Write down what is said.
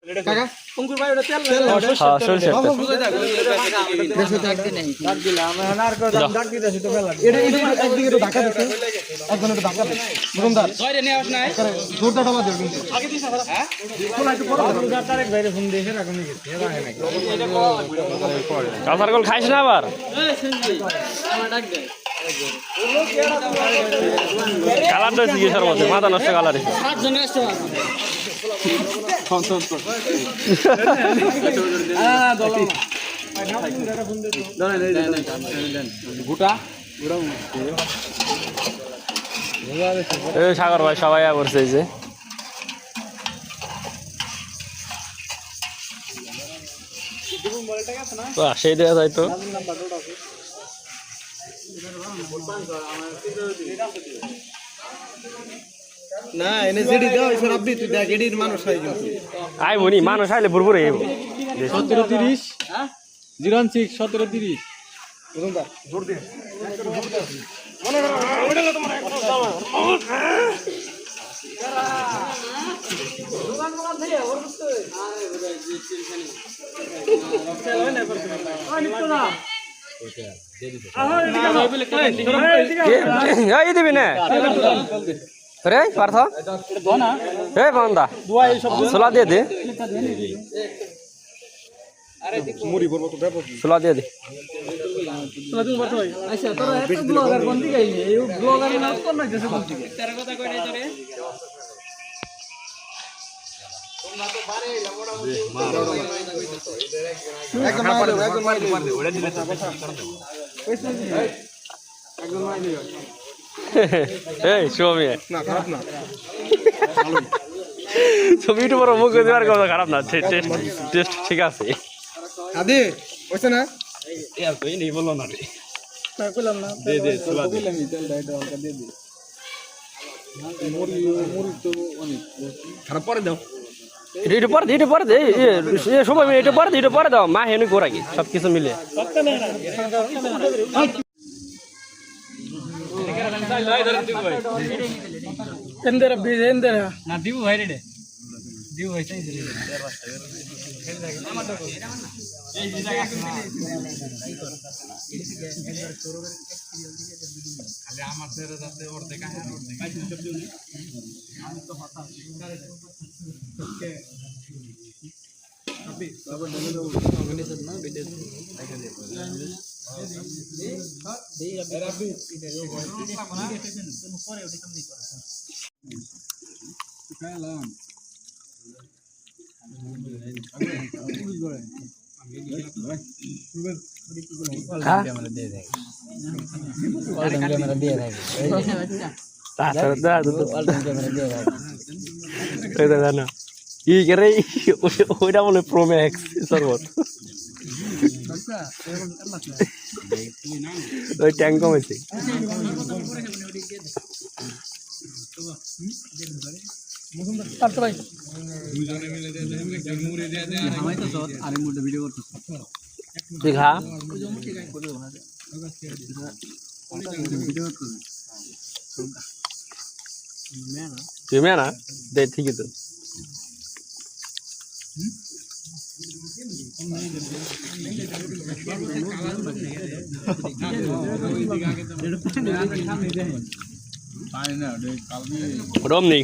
কাকা অঙ্কুর ভাই ওটা তেল হ্যাঁ সরষের তেল ডাক দিলাম আর কো ডাক দিতেছি তো ফেলা এটা একদিকে তো ঢাকা দিছে একজন একটু ঢাকা দিছে মুরুমদার ছয় রে নিয়ে আস নাই জোরদার টাকা দিও কিন্তু আগে দিছ হ্যাঁ কোন একটু পড়া জোরদার তারেক ভাইরে ফোন দিয়ে এসে রাখুন গেছে এরা হয় নাকি কাঁচার গোল খাইছ না আবার এই সেনজি আমার ডাক দে কালার দইছি গেছার মধ্যে মাথা নষ্ট কালার আছে 7 জন আসছে হ্যাঁ দলা এই সাগর ভাই সবাই করছে এই যে সেই দেওয়া যায় তো না এনে যেডি দাও এসব আপনি তুই দেখ এডির মানুষ হয় কিন্তু আই বনি মানুষ আইলে বুরবুরে আইব 1730 হ্যাঁ 06 1730 মুরুমদার জোর দে মনে করো ওইটা তোমার দোকান দোকান থেকে ওর বুঝতে আরে ভাই যে চিলখানি চলো না করতে ওই নিতো না এই দিবি না রে পার্থ হে বন্দা সোলা দিয়ে দে মুড়ি বলবো তো দেবো সোলা দিয়ে দে সোলা তুমি বলতো আচ্ছা তোরা এত ব্লগার কোন দিকে আইলি এই ব্লগার না কোন না গেছে কোন দিকে তার কথা কই নাই তোরে তোমরা তো বারে মোটা একদম মার দে ওড়া দিলে একদম মার দে এই শুভমি না খারাপ না ছবি ইউটিউবার মুখ দেওয়ার কথা খারাপ না টেস্ট ঠিক আছে আদি ওইছে না ইয়ার তো এই বললো না রে না কইলাম না দে দে সোলা দে কইলাম তেল দাইটা হালকা দিয়ে দে মুড়ি তো অনেক খারাপ পরে দাও এটা পরে দে সময় এটা পরে দাও মা হেনু গোরা কি সব কিছু মিলে এন্দেরা বীজ এন্দেরা না দিবু ভাই রে দিবু ভাই চাই রে আমার ছেড়ে যাচ্ছে ওর দেখা হ্যাঁ ওর দেখা আমি তো হতাশ আপনি বাবা নলে দাও অর্গানাইজার না বিদেশ দেখা দেব দেই আপনি পরে ওটা কম দি করে খাইলাম ওইটা বলে প্রোম্যাক্স সর্বত ওই ট্যাঙ্ক কমেছে দেখা তুই না দে ঠিকই তো রম নেই